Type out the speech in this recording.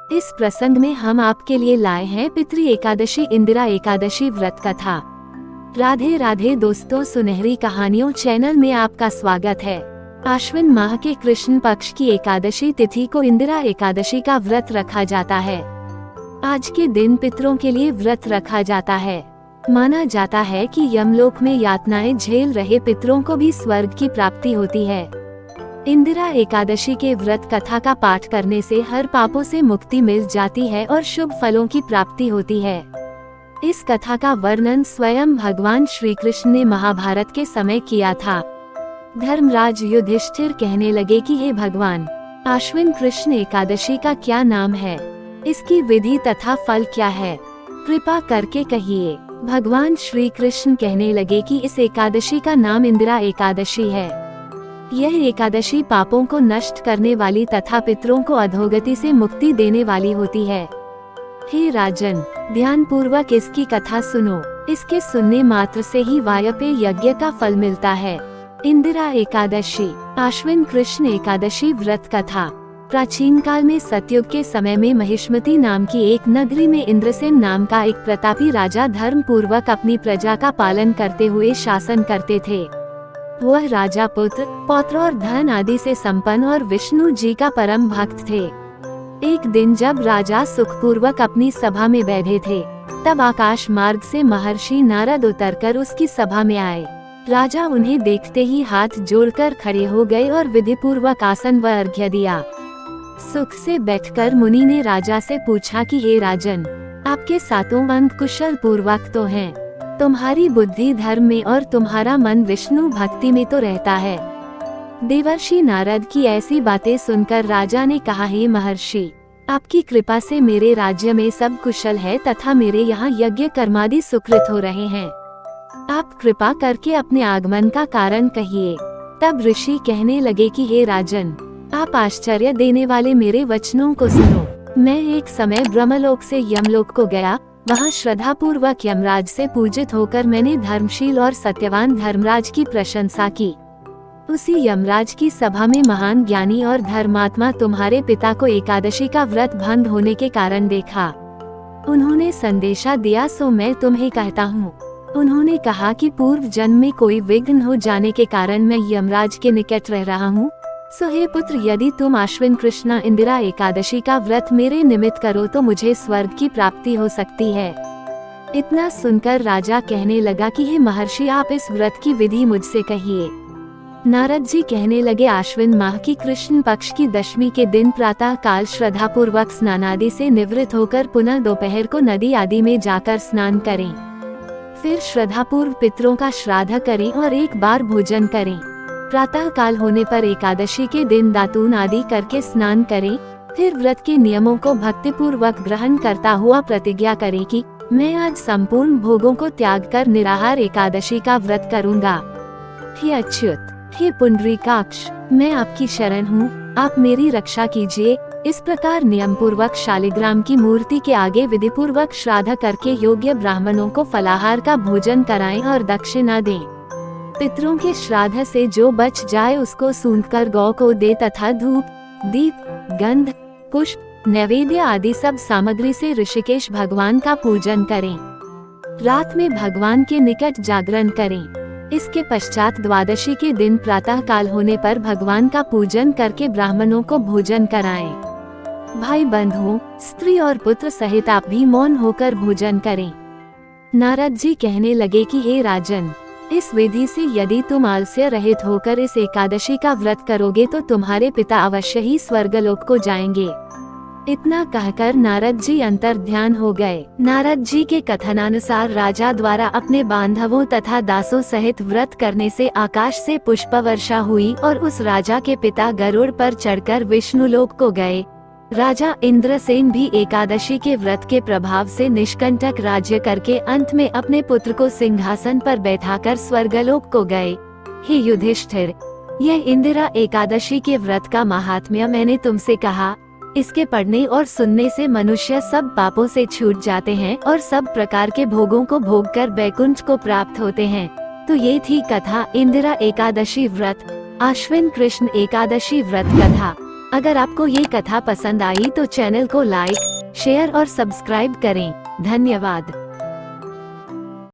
इस प्रसंग में हम आपके लिए लाए हैं पितृ एकादशी इंदिरा एकादशी व्रत कथा। राधे राधे दोस्तों, सुनहरी कहानियों चैनल में आपका स्वागत है। आश्विन माह के कृष्ण पक्ष की एकादशी तिथि को इंदिरा एकादशी का व्रत रखा जाता है। आज के दिन पितरों के लिए व्रत रखा जाता है। माना जाता है कि यमलोक में यातनाएं झेल रहे पितरों को भी स्वर्ग की प्राप्ति होती है। इंदिरा एकादशी के व्रत कथा का पाठ करने से हर पापों से मुक्ति मिल जाती है और शुभ फलों की प्राप्ति होती है। इस कथा का वर्णन स्वयं भगवान श्री कृष्ण ने महाभारत के समय किया था। धर्मराज युधिष्ठिर कहने लगे कि हे भगवान, आश्विन कृष्ण एकादशी का क्या नाम है, इसकी विधि तथा फल क्या है, कृपा करके कहिए। भगवान श्री कृष्ण कहने लगे कि इस एकादशी का नाम इंदिरा एकादशी है। यह एकादशी पापों को नष्ट करने वाली तथा पितरों को अधोगति से मुक्ति देने वाली होती है। हे राजन, ध्यान पूर्वक इसकी कथा सुनो। इसके सुनने मात्र से ही वायपेय यज्ञ का फल मिलता है। इंदिरा एकादशी, आश्विन कृष्ण एकादशी व्रत कथा। प्राचीन काल में सतयुग के समय में महिष्मती नाम की एक नगरी में इंद्रसेन नाम का एक प्रतापी राजा धर्म पूर्वक अपनी प्रजा का पालन करते हुए शासन करते थे। वह राजा पुत्र, पौत्र और धन आदि से संपन्न और विष्णु जी का परम भक्त थे। एक दिन जब राजा सुखपूर्वक अपनी सभा में बैठे थे, तब आकाश मार्ग से महर्षि नारद उतरकर उसकी सभा में आए। राजा उन्हें देखते ही हाथ जोड़कर खड़े हो गए और विधि पूर्वक आसन व अर्घ्य दिया। सुख से बैठकर मुनि ने राजा से पूछा कि हे राजन, आपके सातों अंग कुशल पूर्वक तो हैं, तुम्हारी बुद्धि धर्म में और तुम्हारा मन विष्णु भक्ति में तो रहता है। देवर्षि नारद की ऐसी बातें सुनकर राजा ने कहा, हे महर्षि, आपकी कृपा से मेरे राज्य में सब कुशल है तथा मेरे यहाँ यज्ञ कर्मादि सुकृत हो रहे हैं। आप कृपा करके अपने आगमन का कारण कहिए। तब ऋषि कहने लगे कि हे राजन, आप आश्चर्य देने वाले मेरे वचनों को सुनो। मैं एक समय ब्रह्मलोक से यमलोक को गया। वहाँ श्रद्धा पूर्वक यमराज से पूजित होकर मैंने धर्मशील और सत्यवान धर्मराज की प्रशंसा की। उसी यमराज की सभा में महान ज्ञानी और धर्मात्मा तुम्हारे पिता को एकादशी का व्रत भंग होने के कारण देखा। उन्होंने संदेशा दिया, सो मैं तुम्हें कहता हूँ। उन्होंने कहा कि पूर्व जन्म में कोई विघ्न हो जाने के कारण मैं यमराज के निकट रह रहा हूँ। सो हे पुत्र, यदि तुम आश्विन कृष्ण इंदिरा एकादशी का व्रत मेरे निमित्त करो तो मुझे स्वर्ग की प्राप्ति हो सकती है। इतना सुनकर राजा कहने लगा कि हे महर्षि, आप इस व्रत की विधि मुझसे कहिए। नारद जी कहने लगे, आश्विन माह की कृष्ण पक्ष की दशमी के दिन प्रातः काल श्रद्धा पूर्वक स्नान आदि से निवृत्त होकर पुनः दोपहर को नदी आदि में जाकर स्नान करें। फिर श्रद्धा पूर्व पितरों का श्राद्ध करें और एक बार भोजन करें। प्रातः काल होने पर एकादशी के दिन दातून आदि करके स्नान करें। फिर व्रत के नियमों को भक्ति पूर्वक ग्रहण करता हुआ प्रतिज्ञा करें कि मैं आज संपूर्ण भोगों को त्याग कर निराहार एकादशी का व्रत करूंगा। हे अच्युत, हे पुंडरीकाक्ष, मैं आपकी शरण हूँ, आप मेरी रक्षा कीजिए। इस प्रकार नियम पूर्वक शालिग्राम की मूर्ति के आगे विधि पूर्वक श्राद्ध करके योग्य ब्राह्मणों को फलाहार का भोजन कराएं और दक्षिणा दें। पितरों के श्राद्ध से जो बच जाए उसको सूंघकर गौ को दे तथा धूप, दीप, गंध, पुष्प, नैवेद्य आदि सब सामग्री से ऋषिकेश भगवान का पूजन करें। रात में भगवान के निकट जागरण करें। इसके पश्चात द्वादशी के दिन प्रातः काल होने पर भगवान का पूजन करके ब्राह्मणों को भोजन कराएं। भाई बंधुओं, स्त्री और पुत्र सहित आप भी मौन होकर भोजन करें। नारद जी कहने लगे कि हे राजन, इस विधि से यदि तुम आलस्य रहित होकर इस एकादशी का व्रत करोगे तो तुम्हारे पिता अवश्य ही स्वर्गलोक को जाएंगे। इतना कहकर नारद जी अंतर्ध्यान हो गए। नारद जी के कथनानुसार राजा द्वारा अपने बांधवों तथा दासों सहित व्रत करने से आकाश से पुष्प वर्षा हुई और उस राजा के पिता गरुड़ पर चढ़कर विष्णुलोक को गए। राजा इंद्रसेन भी एकादशी के व्रत के प्रभाव से निष्कंटक राज्य करके अंत में अपने पुत्र को सिंहासन पर बैठाकर स्वर्गलोक को गए। हे युधिष्ठिर, यह इंदिरा एकादशी के व्रत का महात्म्य मैंने तुमसे कहा। इसके पढ़ने और सुनने से मनुष्य सब पापों से छूट जाते हैं और सब प्रकार के भोगों को भोगकर वैकुंठ को प्राप्त होते हैं। तो ये थी कथा इंदिरा एकादशी व्रत, आश्विन कृष्ण एकादशी व्रत कथा। अगर आपको ये कथा पसंद आई तो चैनल को लाइक, शेयर और सब्सक्राइब करें। धन्यवाद।